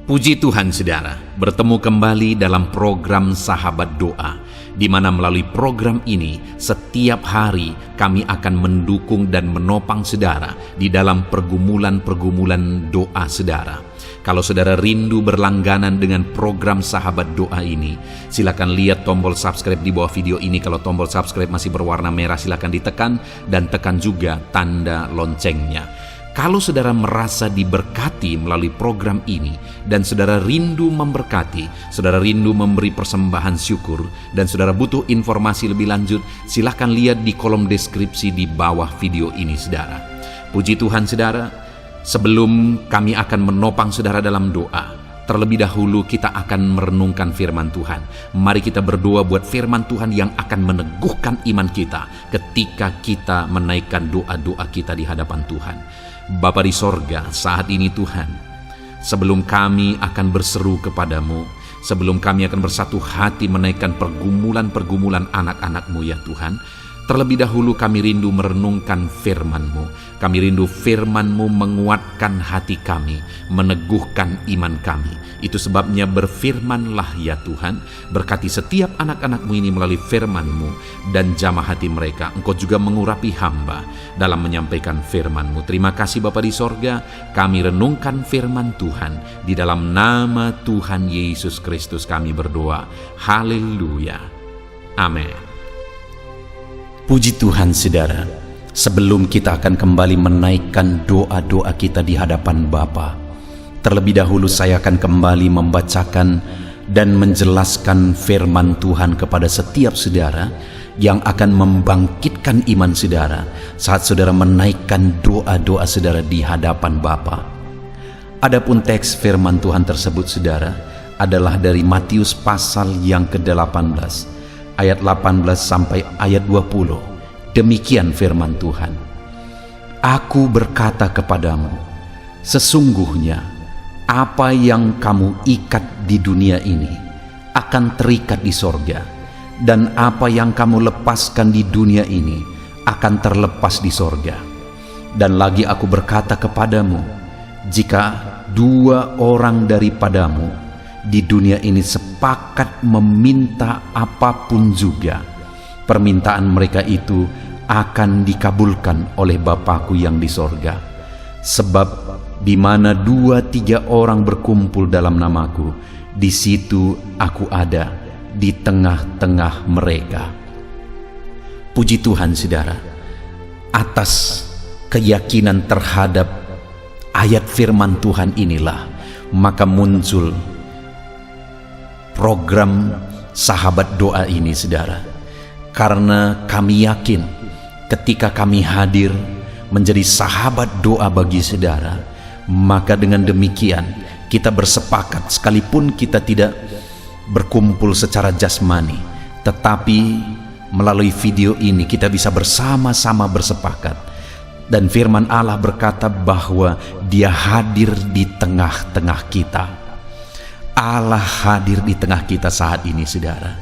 Puji Tuhan saudara, bertemu kembali dalam program Sahabat Doa, di mana melalui program ini setiap hari kami akan mendukung dan menopang saudara di dalam pergumulan-pergumulan doa saudara. Kalau saudara rindu berlangganan dengan program Sahabat Doa ini, silakan lihat tombol subscribe di bawah video ini. Kalau tombol subscribe masih berwarna merah, silakan ditekan dan tekan juga tanda loncengnya. Kalau saudara merasa diberkati melalui program ini dan saudara rindu memberkati, saudara rindu memberi persembahan syukur, dan saudara butuh informasi lebih lanjut, silahkan lihat di kolom deskripsi di bawah video ini saudara. Puji Tuhan saudara, sebelum kami akan menopang saudara dalam doa, terlebih dahulu kita akan merenungkan firman Tuhan. Mari kita berdoa buat firman Tuhan yang akan meneguhkan iman kita ketika kita menaikkan doa-doa kita di hadapan Tuhan. Bapa di sorga, saat ini Tuhan, sebelum kami akan berseru kepadamu, sebelum kami akan bersatu hati menaikkan pergumulan-pergumulan anak-anak-Mu ya Tuhan, terlebih dahulu kami rindu merenungkan firman-Mu. Kami rindu firman-Mu menguatkan hati kami, meneguhkan iman kami. Itu sebabnya berfirmanlah ya Tuhan, berkati setiap anak-anak-Mu ini melalui firman-Mu, dan jamah hati mereka. Engkau juga mengurapi hamba dalam menyampaikan firman-Mu. Terima kasih Bapa di sorga, kami renungkan firman Tuhan. Di dalam nama Tuhan Yesus Kristus kami berdoa. Haleluya. Amin. Puji Tuhan saudara, sebelum kita akan kembali menaikkan doa-doa kita di hadapan Bapa, terlebih dahulu saya akan kembali membacakan dan menjelaskan firman Tuhan kepada setiap saudara yang akan membangkitkan iman saudara saat saudara menaikkan doa-doa saudara di hadapan Bapa. Adapun teks firman Tuhan tersebut saudara adalah dari Matius pasal yang ke-18 ayat 18 sampai ayat 20. Demikian firman Tuhan. Aku berkata kepadamu, sesungguhnya apa yang kamu ikat di dunia ini akan terikat di sorga, dan apa yang kamu lepaskan di dunia ini akan terlepas di sorga. Dan lagi aku berkata kepadamu, jika dua orang daripadamu di dunia ini sepakat meminta apapun juga, permintaan mereka itu akan dikabulkan oleh Bapa-Ku yang di sorga. Sebab di mana 2-3 orang berkumpul dalam namaku, di situ aku ada di tengah-tengah mereka. Puji Tuhan saudara, atas keyakinan terhadap ayat firman Tuhan inilah maka muncul program Sahabat Doa ini saudara. Karena kami yakin ketika kami hadir menjadi sahabat doa bagi saudara, maka dengan demikian kita bersepakat, sekalipun kita tidak berkumpul secara jasmani, tetapi melalui video ini kita bisa bersama-sama bersepakat. Dan firman Allah berkata bahwa Dia hadir di tengah-tengah kita. Allah hadir di tengah kita saat ini saudara.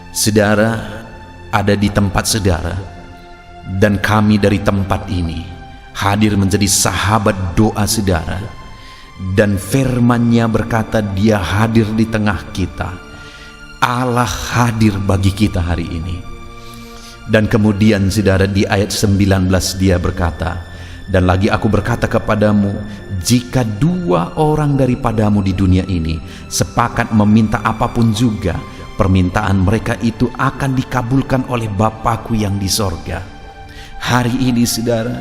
Saudara ada di tempat saudara, dan kami dari tempat ini hadir menjadi sahabat doa saudara. Dan firman-Nya berkata Dia hadir di tengah kita. Allah hadir bagi kita hari ini. Dan kemudian saudara di ayat 19 Dia berkata, dan lagi aku berkata kepadamu, jika 2 orang daripadamu di dunia ini sepakat meminta apapun juga, permintaan mereka itu akan dikabulkan oleh Bapa-Ku yang di sorga. Hari ini saudara,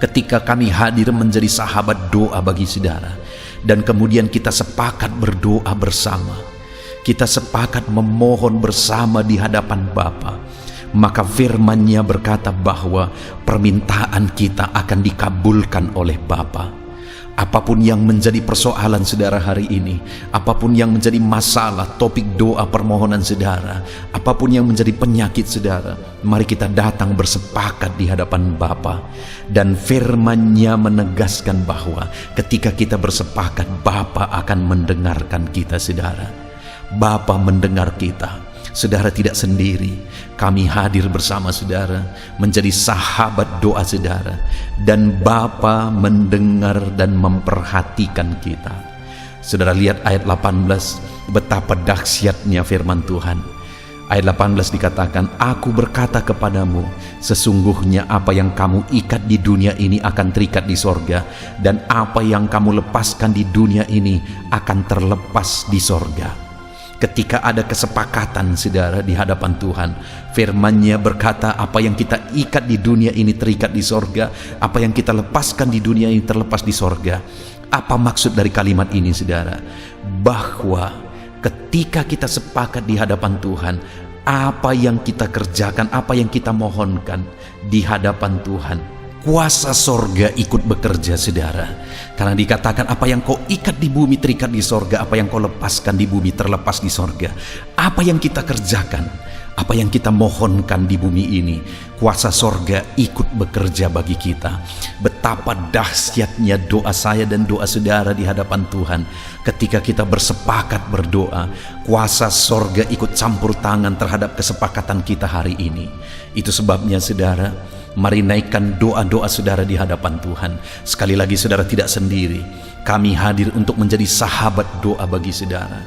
ketika kami hadir menjadi sahabat doa bagi saudara, dan kemudian kita sepakat berdoa bersama, kita sepakat memohon bersama di hadapan Bapa, maka firman-Nya berkata bahwa permintaan kita akan dikabulkan oleh Bapa. Apapun yang menjadi persoalan saudara hari ini, apapun yang menjadi masalah, topik doa permohonan saudara, apapun yang menjadi penyakit saudara, mari kita datang bersepakat di hadapan Bapa. Dan firman-Nya menegaskan bahwa ketika kita bersepakat, Bapa akan mendengarkan kita saudara. Bapa mendengar kita. Saudara tidak sendiri, kami hadir bersama saudara menjadi sahabat doa saudara, dan Bapa mendengar dan memperhatikan kita. Saudara lihat ayat 18, betapa dahsyatnya firman Tuhan. Ayat 18 dikatakan, aku berkata kepadamu, sesungguhnya apa yang kamu ikat di dunia ini akan terikat di sorga, dan apa yang kamu lepaskan di dunia ini akan terlepas di sorga. Ketika ada kesepakatan saudara di hadapan Tuhan, firman-Nya berkata apa yang kita ikat di dunia ini terikat di sorga, apa yang kita lepaskan di dunia ini terlepas di sorga. Apa maksud dari kalimat ini saudara? Bahwa ketika kita sepakat di hadapan Tuhan, apa yang kita kerjakan, apa yang kita mohonkan di hadapan Tuhan, kuasa sorga ikut bekerja saudara. Karena dikatakan apa yang kau ikat di bumi terikat di sorga, apa yang kau lepaskan di bumi terlepas di sorga. Apa yang kita kerjakan, apa yang kita mohonkan di bumi ini, kuasa sorga ikut bekerja bagi kita. Betapa dahsyatnya doa saya dan doa saudara di hadapan Tuhan. Ketika kita bersepakat berdoa, kuasa sorga ikut campur tangan terhadap kesepakatan kita hari ini. Itu sebabnya saudara, mari naikkan doa-doa saudara di hadapan Tuhan. Sekali lagi saudara tidak sendiri. Kami hadir untuk menjadi sahabat doa bagi saudara.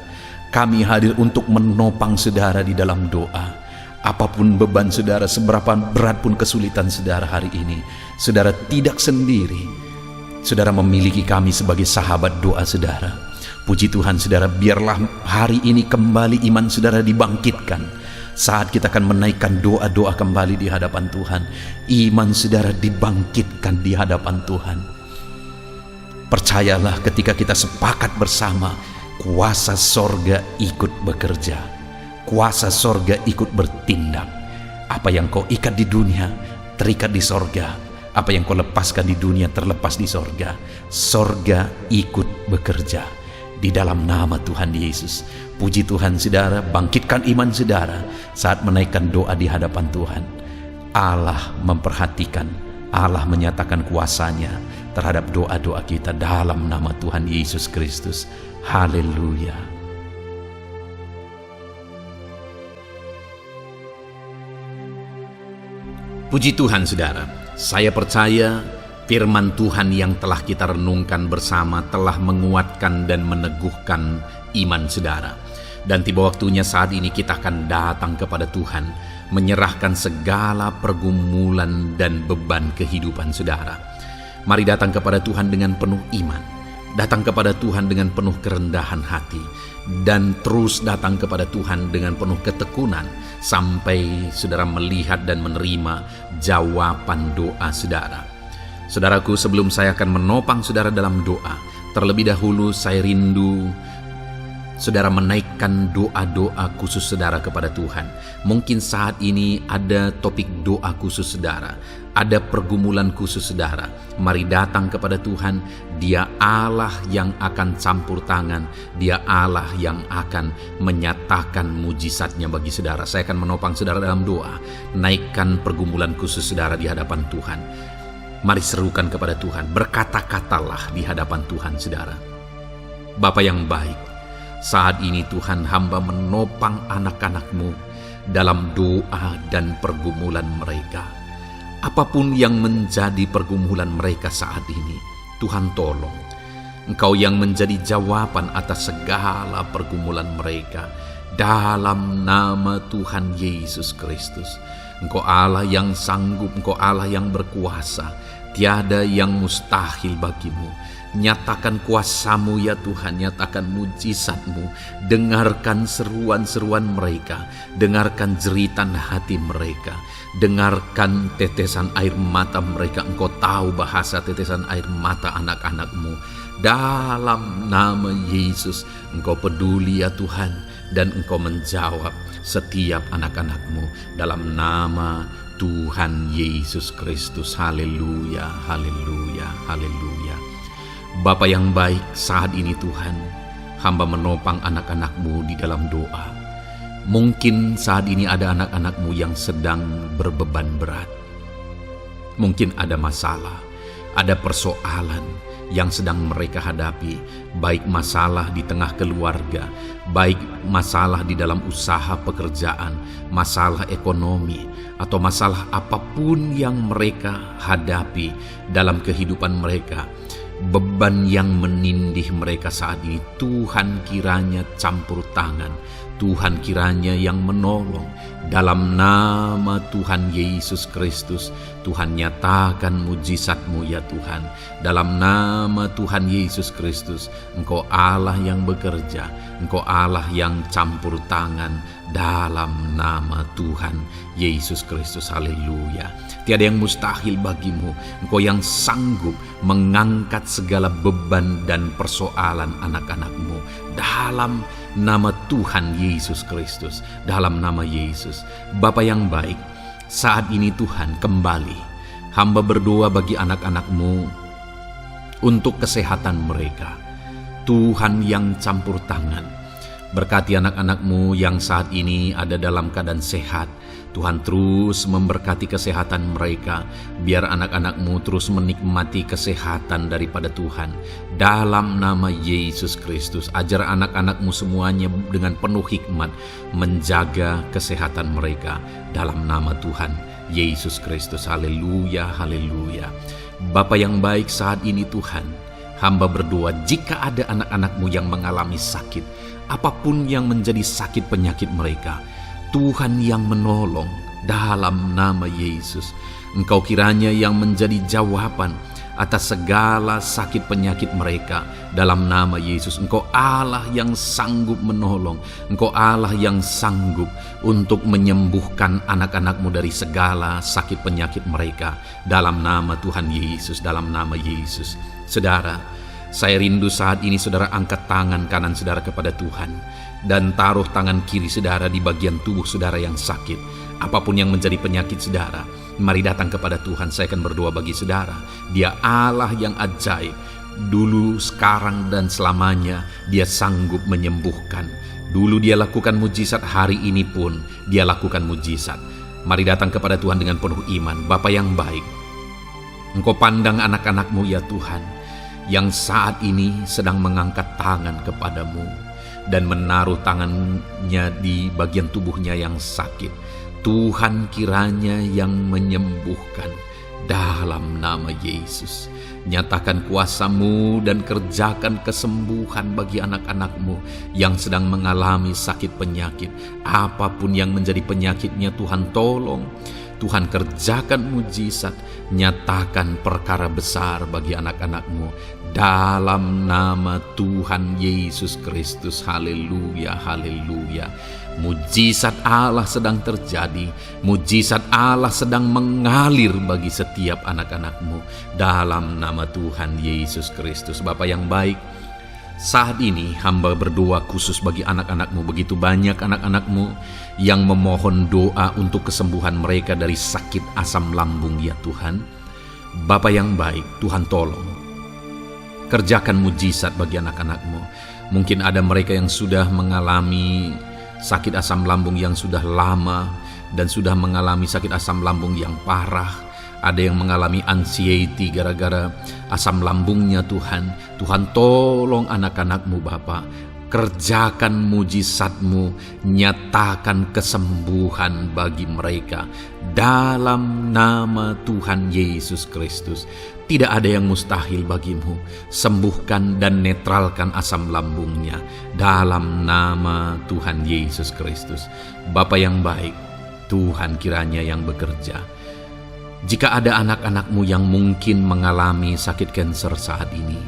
Kami hadir untuk menopang saudara di dalam doa. Apapun beban saudara, seberapa berat pun kesulitan saudara hari ini, saudara tidak sendiri. Saudara memiliki kami sebagai sahabat doa saudara. Puji Tuhan saudara, biarlah hari ini kembali iman saudara dibangkitkan. Saat kita akan menaikkan doa-doa kembali di hadapan Tuhan, iman saudara dibangkitkan di hadapan Tuhan. Percayalah, ketika kita sepakat bersama, kuasa sorga ikut bekerja. Kuasa sorga ikut bertindak. Apa yang kau ikat di dunia terikat di sorga, apa yang kau lepaskan di dunia terlepas di sorga. Sorga ikut bekerja di dalam nama Tuhan Yesus. Puji Tuhan saudara, bangkitkan iman saudara saat menaikkan doa di hadapan Tuhan. Allah memperhatikan, Allah menyatakan kuasa-Nya terhadap doa-doa kita dalam nama Tuhan Yesus Kristus. Haleluya. Puji Tuhan saudara, saya percaya firman Tuhan yang telah kita renungkan bersama telah menguatkan dan meneguhkan iman saudara. Dan tiba waktunya saat ini kita akan datang kepada Tuhan, menyerahkan segala pergumulan dan beban kehidupan saudara. Mari datang kepada Tuhan dengan penuh iman, datang kepada Tuhan dengan penuh kerendahan hati, dan terus datang kepada Tuhan dengan penuh ketekunan sampai saudara melihat dan menerima jawaban doa saudara. Saudaraku, sebelum saya akan menopang saudara dalam doa, terlebih dahulu saya rindu saudara menaikkan doa-doa khusus saudara kepada Tuhan. Mungkin saat ini ada topik doa khusus saudara, ada pergumulan khusus saudara. Mari datang kepada Tuhan. Dia Allah yang akan campur tangan, Dia Allah yang akan menyatakan mujizatnya bagi saudara. Saya akan menopang saudara dalam doa. Naikkan pergumulan khusus saudara di hadapan Tuhan. Mari serukan kepada Tuhan, berkata-katalah di hadapan Tuhan saudara. Bapa yang baik, saat ini Tuhan, hamba menopang anak-anak-Mu dalam doa dan pergumulan mereka. Apapun yang menjadi pergumulan mereka saat ini, Tuhan tolong. Engkau yang menjadi jawaban atas segala pergumulan mereka. Dalam nama Tuhan Yesus Kristus. Engkau Allah yang sanggup, Engkau Allah yang berkuasa. Tiada yang mustahil bagimu. Nyatakan kuasa-Mu ya Tuhan, nyatakan mujizat-Mu. Dengarkan seruan-seruan mereka, dengarkan jeritan hati mereka, dengarkan tetesan air mata mereka. Engkau tahu bahasa tetesan air mata anak-anak-Mu. Dalam nama Yesus, Engkau peduli ya Tuhan, dan Engkau menjawab setiap anak-anak-Mu dalam nama Tuhan Yesus Kristus. Haleluya, haleluya, haleluya. Bapa yang baik, saat ini Tuhan, hamba menopang anak-anak-Mu di dalam doa. Mungkin saat ini ada anak-anak-Mu yang sedang berbeban berat. Mungkin ada masalah, ada persoalan yang sedang mereka hadapi, baik masalah di tengah keluarga, baik masalah di dalam usaha pekerjaan, masalah ekonomi, atau masalah apapun yang mereka hadapi dalam kehidupan mereka. beban yang menindih mereka saat ini. Tuhan kiranya campur tangan, Tuhan kiranya yang menolong. Dalam nama Tuhan Yesus Kristus, Tuhan nyatakan mujizat-Mu ya Tuhan. Dalam nama Tuhan Yesus Kristus, Engkau Allah yang bekerja, Engkau Allah yang campur tangan. Dalam nama Tuhan Yesus Kristus, haleluya. Tiada yang mustahil bagimu. Engkau yang sanggup mengangkat segala beban dan persoalan anak-anak-Mu. Dalam nama Tuhan Yesus Kristus, dalam nama Yesus. Bapa yang baik, saat ini Tuhan kembali hamba berdoa bagi anak-anak-Mu untuk kesehatan mereka. Tuhan yang campur tangan, berkati anak-anak-Mu yang saat ini ada dalam keadaan sehat. Tuhan terus memberkati kesehatan mereka, biar anak-anak-Mu terus menikmati kesehatan daripada Tuhan. Dalam nama Yesus Kristus, ajar anak-anak-Mu semuanya dengan penuh hikmat menjaga kesehatan mereka. Dalam nama Tuhan Yesus Kristus, haleluya, haleluya. Bapa yang baik, saat ini Tuhan, hamba berdoa jika ada anak-anak-Mu yang mengalami sakit, apapun yang menjadi sakit penyakit mereka, Tuhan yang menolong. Dalam nama Yesus, Engkau kiranya yang menjadi jawaban atas segala sakit penyakit mereka. Dalam nama Yesus, Engkau Allah yang sanggup menolong, Engkau Allah yang sanggup untuk menyembuhkan anak-anak-Mu dari segala sakit penyakit mereka. Dalam nama Tuhan Yesus, dalam nama Yesus. Saudara, saya rindu saat ini saudara angkat tangan kanan saudara kepada Tuhan dan taruh tangan kiri saudara di bagian tubuh saudara yang sakit. Apapun yang menjadi penyakit saudara, mari datang kepada Tuhan. Saya akan berdoa bagi saudara. Dia Allah yang ajaib. Dulu, sekarang, dan selamanya Dia sanggup menyembuhkan. Dulu Dia lakukan mujizat, hari ini pun Dia lakukan mujizat. Mari datang kepada Tuhan dengan penuh iman. Bapa yang baik, Engkau pandang anak-anak-Mu ya Tuhan, yang saat ini sedang mengangkat tangan kepadamu dan menaruh tangannya di bagian tubuhnya yang sakit. Tuhan kiranya yang menyembuhkan. Dalam nama Yesus, nyatakan kuasa-Mu dan kerjakan kesembuhan bagi anak-anak-Mu yang sedang mengalami sakit penyakit. Apapun yang menjadi penyakitnya, Tuhan tolong. Tuhan kerjakan mujizat, nyatakan perkara besar bagi anak-anak-Mu. Dalam nama Tuhan Yesus Kristus, haleluya, haleluya. Mujizat Allah sedang terjadi, mujizat Allah sedang mengalir bagi setiap anak-anak-Mu. Dalam nama Tuhan Yesus Kristus. Bapa yang baik, saat ini hamba berdoa khusus bagi anak-anak-Mu. Begitu banyak anak-anak-Mu yang memohon doa untuk kesembuhan mereka dari sakit asam lambung ya Tuhan. Bapa yang baik, Tuhan tolong. Kerjakan mujizat bagi anak-anak-Mu. Mungkin ada mereka yang sudah mengalami sakit asam lambung yang sudah lama dan sudah mengalami sakit asam lambung yang parah. Ada yang mengalami anxiety gara-gara asam lambungnya Tuhan. Tuhan tolong anak-anak-Mu Bapa. Kerjakan mujizat-Mu, nyatakan kesembuhan bagi mereka. Dalam nama Tuhan Yesus Kristus. Tidak ada yang mustahil bagimu. Sembuhkan dan netralkan asam lambungnya. Dalam nama Tuhan Yesus Kristus. Bapa yang baik, Tuhan kiranya yang bekerja. Jika ada anak-anak-Mu yang mungkin mengalami sakit kanker saat ini,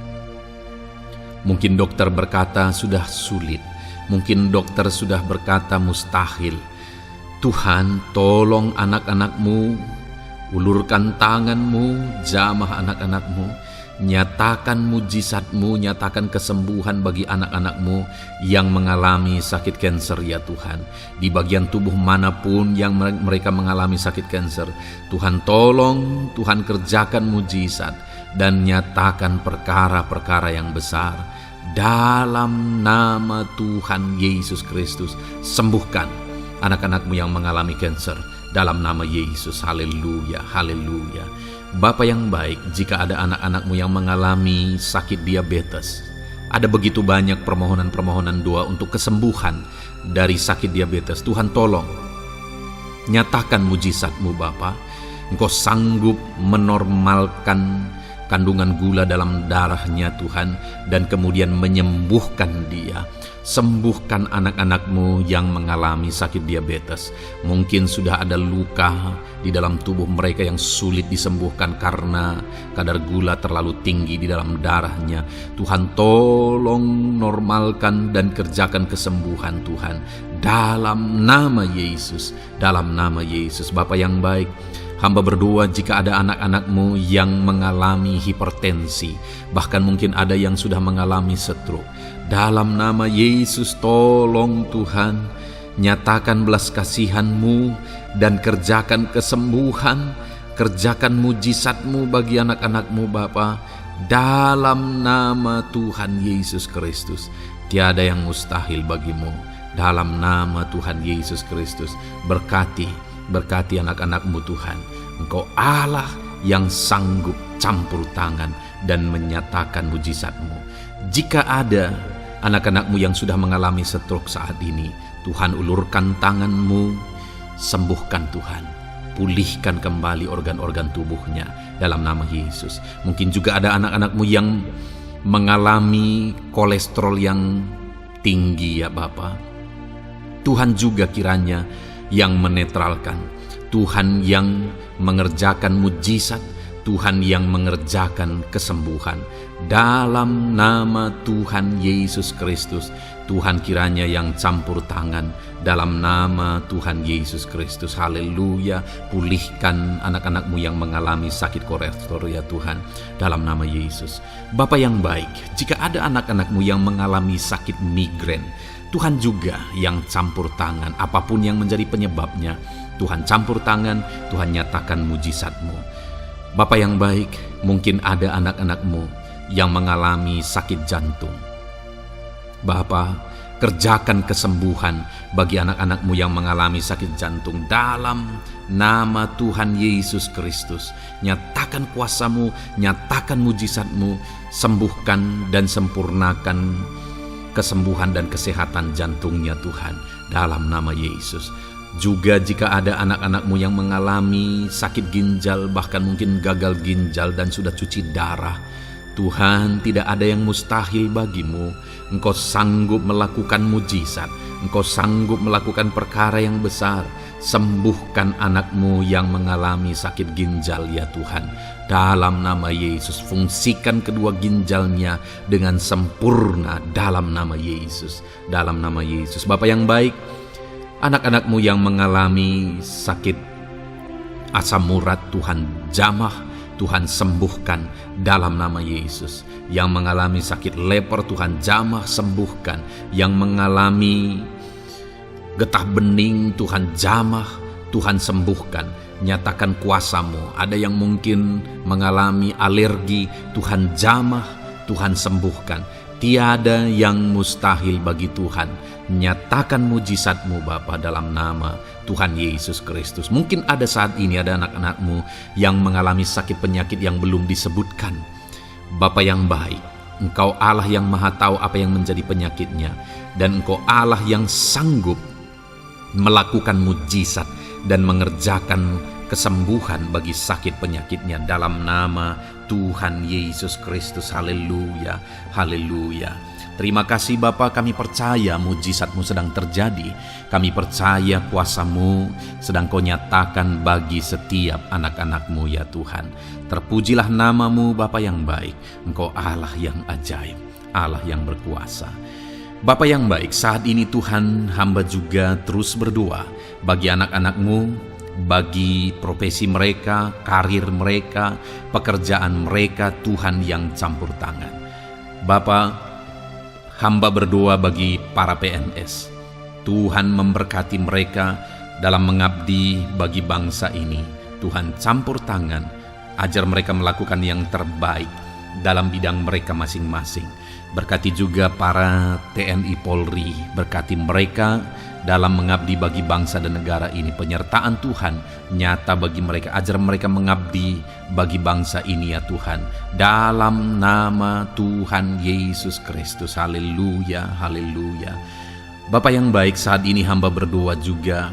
mungkin dokter berkata sudah sulit, mungkin dokter sudah berkata mustahil. Tuhan, tolong anak-anak-Mu, ulurkan tangan-Mu, jamah anak-anak-Mu, nyatakan mujizat-Mu, nyatakan kesembuhan bagi anak-anak-Mu yang mengalami sakit kanker ya Tuhan. Di bagian tubuh manapun yang mereka mengalami sakit kanker, Tuhan tolong, Tuhan kerjakan mujizat dan nyatakan perkara-perkara yang besar. Dalam nama Tuhan Yesus Kristus, sembuhkan anak-anak-Mu yang mengalami kanker. Dalam nama Yesus, haleluya, haleluya. Bapa yang baik, jika ada anak-anak-Mu yang mengalami sakit diabetes, ada begitu banyak permohonan-permohonan doa untuk kesembuhan dari sakit diabetes. Tuhan tolong, nyatakan mujizat-Mu Bapa. Engkau sanggup menormalkan kandungan gula dalam darahnya Tuhan, dan kemudian menyembuhkan dia. Sembuhkan anak-anak-Mu yang mengalami sakit diabetes. Mungkin sudah ada luka di dalam tubuh mereka yang sulit disembuhkan karena kadar gula terlalu tinggi di dalam darahnya. Tuhan, tolong normalkan dan kerjakan kesembuhan Tuhan. Dalam nama Yesus, dalam nama Yesus. Bapa yang baik, hamba berdoa jika ada anak-anak-Mu yang mengalami hipertensi, bahkan mungkin ada yang sudah mengalami stroke. Dalam nama Yesus, tolong Tuhan, nyatakan belas kasihan-Mu dan kerjakan kesembuhan, kerjakan mujizat-Mu bagi anak-anak-Mu Bapa. Dalam nama Tuhan Yesus Kristus, tiada yang mustahil bagi-Mu. Dalam nama Tuhan Yesus Kristus, berkati anak-anak-Mu Tuhan. Engkau Allah yang sanggup campur tangan dan menyatakan mujizat-Mu. Jika ada anak-anak-Mu yang sudah mengalami stroke saat ini, Tuhan, ulurkan tangan-Mu, sembuhkan Tuhan, pulihkan kembali organ-organ tubuhnya dalam nama Yesus. Mungkin juga ada anak-anak-Mu yang mengalami kolesterol yang tinggi ya Bapa. Tuhan juga kiranya yang menetralkan, Tuhan yang mengerjakan mujizat, Tuhan yang mengerjakan kesembuhan. Dalam nama Tuhan Yesus Kristus, Tuhan kiranya yang campur tangan. Dalam nama Tuhan Yesus Kristus, haleluya. Pulihkan anak-anak-Mu yang mengalami sakit kolesterol ya Tuhan, dalam nama Yesus. Bapa yang baik, jika ada anak-anak-Mu yang mengalami sakit migrain, Tuhan juga yang campur tangan. Apapun yang menjadi penyebabnya, Tuhan campur tangan, Tuhan nyatakan mujizat-Mu. Bapa yang baik, mungkin ada anak-anak-Mu yang mengalami sakit jantung. Bapa, kerjakan kesembuhan bagi anak-anak-Mu yang mengalami sakit jantung dalam nama Tuhan Yesus Kristus. Nyatakan kuasa-Mu, nyatakan mujizat-Mu, sembuhkan dan sempurnakan kesembuhan dan kesehatan jantungnya Tuhan, dalam nama Yesus. Juga jika ada anak-anak-Mu yang mengalami sakit ginjal, bahkan mungkin gagal ginjal dan sudah cuci darah, Tuhan, tidak ada yang mustahil bagi-Mu. Engkau sanggup melakukan mujizat, Engkau sanggup melakukan perkara yang besar. Sembuhkan anak-Mu yang mengalami sakit ginjal ya Tuhan, dalam nama Yesus. Fungsikan kedua ginjalnya dengan sempurna dalam nama Yesus, dalam nama Yesus. Bapa yang baik, anak-anak-Mu yang mengalami sakit asam urat, Tuhan jamah, Tuhan sembuhkan dalam nama Yesus. Yang mengalami sakit leper, Tuhan jamah, sembuhkan. Yang mengalami getah bening, Tuhan jamah, Tuhan sembuhkan. Nyatakan kuasa-Mu. Ada yang mungkin mengalami alergi, Tuhan jamah, Tuhan sembuhkan. Tiada yang mustahil bagi Tuhan. Nyatakan mujizat-Mu Bapa, dalam nama Tuhan Yesus Kristus. Mungkin ada saat ini ada anak-anak-Mu yang mengalami sakit penyakit yang belum disebutkan. Bapa yang baik, Engkau Allah yang maha tahu apa yang menjadi penyakitnya, dan Engkau Allah yang sanggup melakukan mujizat dan mengerjakan kesembuhan bagi sakit penyakitnya dalam nama Tuhan Yesus Kristus. Haleluya, haleluya. Terima kasih Bapa, kami percaya mujizat-Mu sedang terjadi. Kami percaya kuasa-Mu sedang Kau nyatakan bagi setiap anak-anak-Mu ya Tuhan. Terpujilah nama-Mu Bapa yang baik. Engkau Allah yang ajaib, Allah yang berkuasa. Bapa yang baik, saat ini Tuhan, hamba juga terus berdoa bagi anak-anak-Mu, bagi profesi mereka, karir mereka, pekerjaan mereka, Tuhan yang campur tangan. Bapa, hamba berdoa bagi para PNS. Tuhan memberkati mereka dalam mengabdi bagi bangsa ini. Tuhan campur tangan, ajar mereka melakukan yang terbaik dalam bidang mereka masing-masing. Berkati juga para TNI Polri, berkati mereka dalam mengabdi bagi bangsa dan negara ini. Penyertaan Tuhan nyata bagi mereka, ajar mereka mengabdi bagi bangsa ini ya Tuhan, dalam nama Tuhan Yesus Kristus. Haleluya, haleluya. Bapa yang baik, saat ini hamba berdoa juga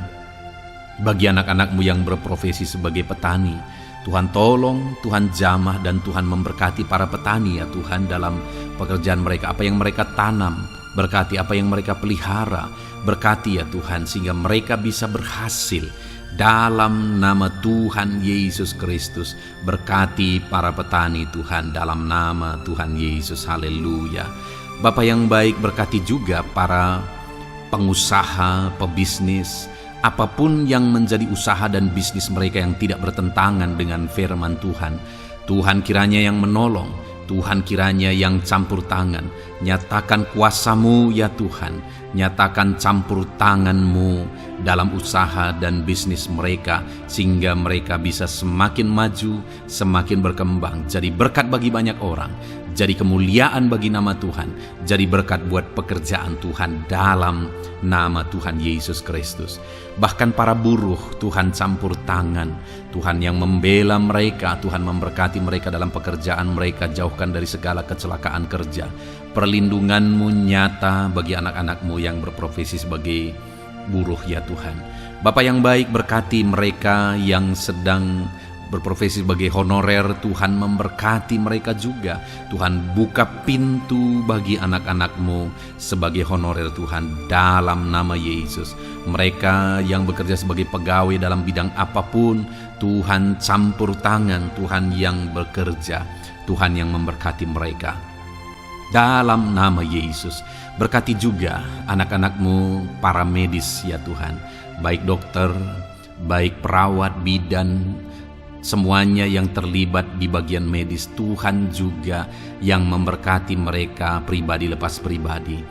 bagi anak-anak-Mu yang berprofesi sebagai petani. Tuhan tolong, Tuhan jamah, dan Tuhan memberkati para petani ya Tuhan dalam pekerjaan mereka. Apa yang mereka tanam, berkati apa yang mereka pelihara, berkati ya Tuhan, sehingga mereka bisa berhasil. Dalam nama Tuhan Yesus Kristus, berkati para petani Tuhan, dalam nama Tuhan Yesus, haleluya. Bapa yang baik, berkati juga para pengusaha, pebisnis, apapun yang menjadi usaha dan bisnis mereka yang tidak bertentangan dengan firman Tuhan. Tuhan kiranya yang menolong, Tuhan kiranya yang campur tangan. Nyatakan kuasa-Mu ya Tuhan, nyatakan campur tangan-Mu dalam usaha dan bisnis mereka, sehingga mereka bisa semakin maju, semakin berkembang, jadi berkat bagi banyak orang, jadi kemuliaan bagi nama Tuhan, jadi berkat buat pekerjaan Tuhan dalam nama Tuhan Yesus Kristus. Bahkan para buruh, Tuhan campur tangan, Tuhan yang membela mereka, Tuhan memberkati mereka dalam pekerjaan mereka, jauhkan dari segala kecelakaan kerja. Perlindungan-Mu nyata bagi anak-anak-Mu yang berprofesi sebagai buruh ya Tuhan. Bapa yang baik, berkati mereka yang sedang berprofesi sebagai honorer, Tuhan memberkati mereka juga. Tuhan buka pintu bagi anak-anak-Mu sebagai honorer Tuhan, dalam nama Yesus. Mereka yang bekerja sebagai pegawai dalam bidang apapun, Tuhan campur tangan, Tuhan yang bekerja, Tuhan yang memberkati mereka. Dalam nama Yesus, berkati juga anak-anak-Mu para medis ya Tuhan, baik dokter, baik perawat, bidan, semuanya yang terlibat di bagian medis, Tuhan juga yang memberkati mereka pribadi lepas pribadi.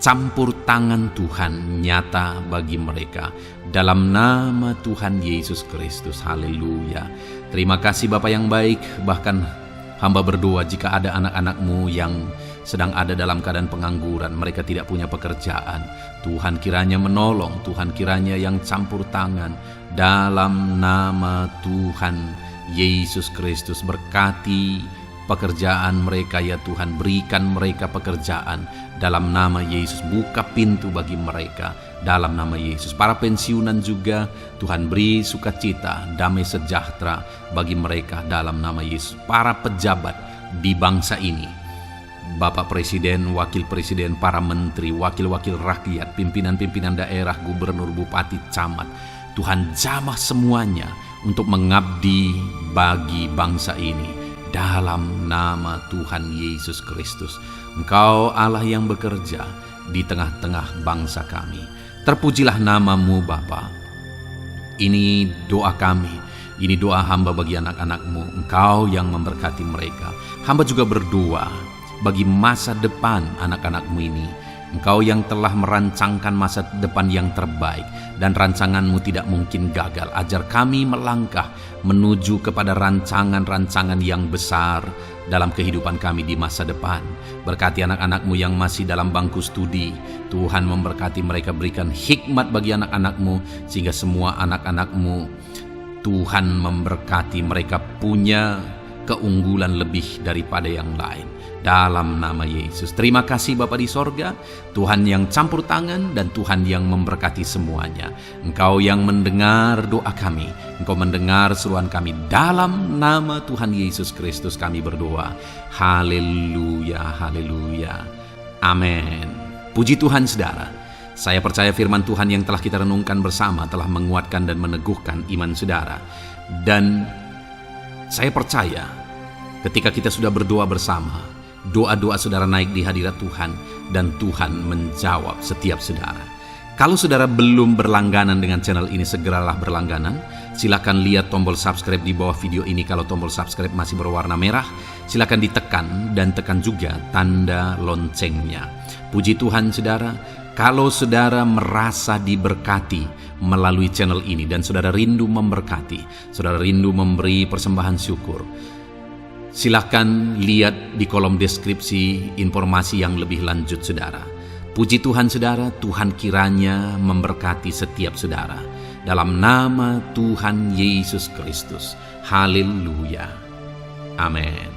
Campur tangan Tuhan nyata bagi mereka, dalam nama Tuhan Yesus Kristus, haleluya. Terima kasih Bapa yang baik. Bahkan hamba berdoa jika ada anak-anak-Mu yang sedang ada dalam keadaan pengangguran, mereka tidak punya pekerjaan, Tuhan kiranya menolong, Tuhan kiranya yang campur tangan, dalam nama Tuhan Yesus Kristus. Berkati pekerjaan mereka ya Tuhan, berikan mereka pekerjaan dalam nama Yesus, buka pintu bagi mereka dalam nama Yesus. Para pensiunan juga Tuhan beri sukacita, damai sejahtera bagi mereka dalam nama Yesus. Para pejabat di bangsa ini, Bapak Presiden, Wakil Presiden, para menteri, wakil-wakil rakyat, pimpinan-pimpinan daerah, gubernur, bupati, camat, Tuhan jamah semuanya untuk mengabdi bagi bangsa ini dalam nama Tuhan Yesus Kristus. Engkau Allah yang bekerja di tengah-tengah bangsa kami. Terpujilah nama-Mu Bapa. Ini doa kami, ini doa hamba bagi anak-anak-Mu. Engkau yang memberkati mereka. Hamba juga berdoa bagi masa depan anak-anak-Mu ini. Engkau yang telah merancangkan masa depan yang terbaik, dan rancangan-Mu tidak mungkin gagal. Ajar kami melangkah menuju kepada rancangan-rancangan yang besar dalam kehidupan kami di masa depan. Berkati anak-anak-Mu yang masih dalam bangku studi. Tuhan memberkati mereka, berikan hikmat bagi anak-anak-Mu, sehingga semua anak-anak-Mu, Tuhan memberkati mereka punya keunggulan lebih daripada yang lain. Dalam nama Yesus. Terima kasih Bapa di sorga, Tuhan yang campur tangan dan Tuhan yang memberkati semuanya. Engkau yang mendengar doa kami, Engkau mendengar seruan kami. Dalam nama Tuhan Yesus Kristus kami berdoa. Haleluya, haleluya. Amin. Puji Tuhan saudara. Saya percaya firman Tuhan yang telah kita renungkan bersama telah menguatkan dan meneguhkan iman saudara. Dan saya percaya ketika kita sudah berdoa bersama, doa-doa saudara naik di hadirat Tuhan, dan Tuhan menjawab setiap saudara. Kalau saudara belum berlangganan dengan channel ini, segeralah berlangganan. Silakan lihat tombol subscribe di bawah video ini. Kalau tombol subscribe masih berwarna merah, silakan ditekan dan tekan juga tanda loncengnya. Puji Tuhan saudara, kalau saudara merasa diberkati melalui channel ini dan saudara rindu memberkati, saudara rindu memberi persembahan syukur, silakan lihat di kolom deskripsi informasi yang lebih lanjut saudara. Puji Tuhan saudara, Tuhan kiranya memberkati setiap saudara. Dalam nama Tuhan Yesus Kristus. Haleluya. Amin.